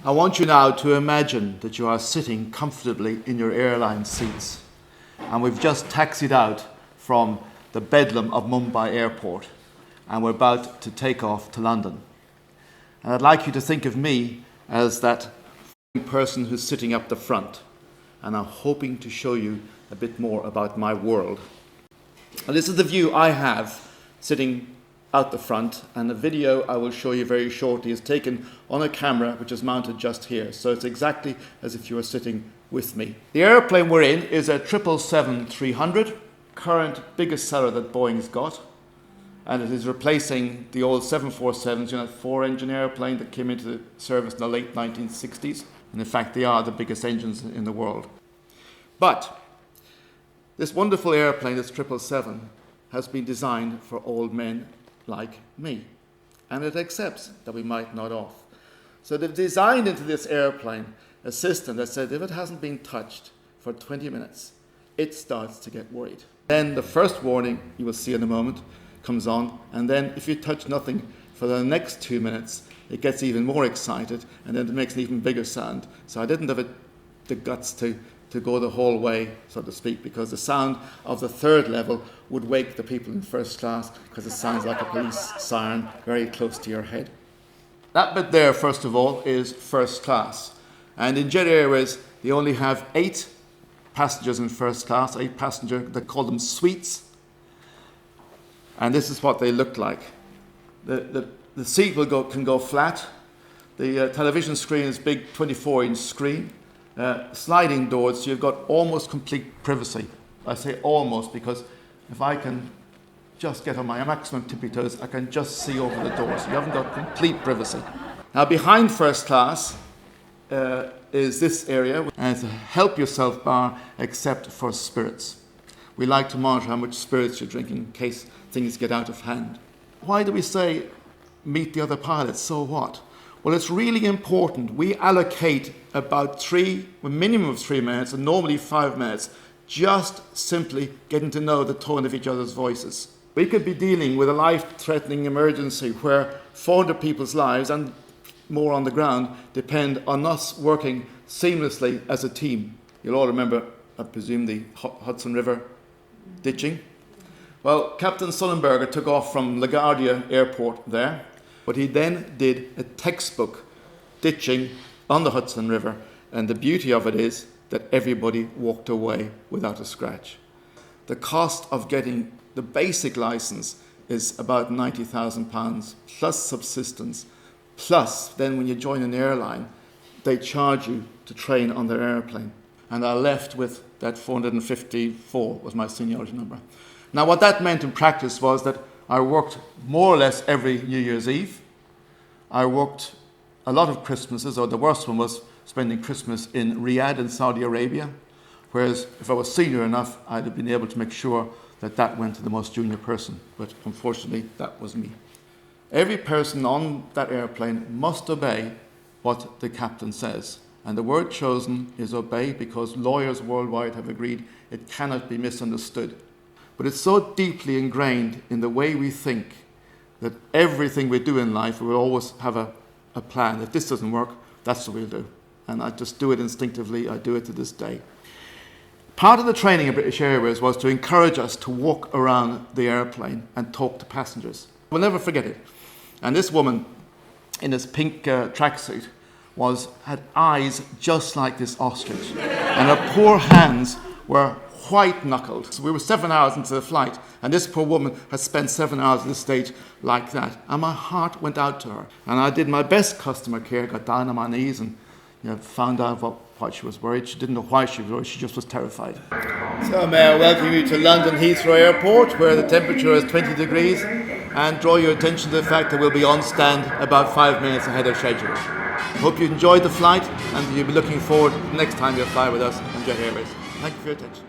I want you now to imagine that you are sitting comfortably in your airline seats, and we've just taxied out from the bedlam of Mumbai airport, and we're about to take off to London. And I'd like you to think of me as that person who's sitting up the front, and I'm hoping to show you a bit more about my world. And this is the view I have sitting out the front, and the video I will show you very shortly is taken on a camera which is mounted just here, so it's exactly as if you were sitting with me. The airplane we're in is a 777-300, current biggest seller that Boeing's got, and it is replacing the old 747s, that four-engine airplane that came into service in the late 1960s, and in fact they are the biggest engines in the world. But this wonderful airplane, this 777, has been designed for old men like me, and it accepts that we might nod off. So they've designed into this airplane a system that said if it hasn't been touched for 20 minutes, it starts to get worried. Then the first warning, you will see in a moment, comes on, and then if you touch nothing for the next 2 minutes, it gets even more excited, and then it makes an even bigger sound. So I didn't have the guts to go the whole way, so to speak, because the sound of the third level would wake the people in first class, because it sounds like a police siren very close to your head. That bit there, first of all, is first class. And in Jet Airways, they only have 8 passengers in first class, 8 passengers, they call them suites. And this is what they look like. The seat can go flat. The television screen is big 24-inch screen. Sliding doors, so you've got almost complete privacy. I say almost because if I can just get on my maximum tippy toes, I can just see over the doors. You haven't got complete privacy. Now behind first class is this area, and it's a help yourself bar except for spirits. We like to monitor how much spirits you're drinking in case things get out of hand. Why do we say meet the other pilots, so what? Well, it's really important. We allocate about a minimum of 3 minutes, and normally 5 minutes, just simply getting to know the tone of each other's voices. We could be dealing with a life-threatening emergency where 400 people's lives and more on the ground depend on us working seamlessly as a team. You'll all remember, I presume, the Hudson River ditching. Well, Captain Sullenberger took off from LaGuardia Airport there, but he then did a textbook ditching on the Hudson River, and the beauty of it is that everybody walked away without a scratch. The cost of getting the basic license is about £90,000 plus subsistence, plus then when you join an airline, they charge you to train on their airplane. And I left with that 454 was my seniority number. Now what that meant in practice was that I worked more or less every New Year's Eve. I worked a lot of Christmases, or the worst one was spending Christmas in Riyadh in Saudi Arabia, whereas if I was senior enough, I'd have been able to make sure that that went to the most junior person, but unfortunately that was me. Every person on that airplane must obey what the captain says, and the word chosen is obey because lawyers worldwide have agreed it cannot be misunderstood. But it's so deeply ingrained in the way we think that everything we do in life, we always have a plan. If this doesn't work, that's what we'll do. And I just do it instinctively. I do it to this day. Part of the training of British Airways was to encourage us to walk around the airplane and talk to passengers. We'll never forget it. And this woman in this pink tracksuit had eyes just like this ostrich. And her poor hands were white-knuckled. So we were 7 hours into the flight, and this poor woman had spent 7 hours on the stage like that. And my heart went out to her. And I did my best customer care, got down on my knees and found out why she was worried. She didn't know why she was worried, she just was terrified. So may I welcome you to London Heathrow Airport, where the temperature is 20 degrees, and draw your attention to the fact that we'll be on stand about 5 minutes ahead of schedule. Hope you enjoyed the flight, and you'll be looking forward to the next time you fly with us on Jet Airways. Thank you for your attention.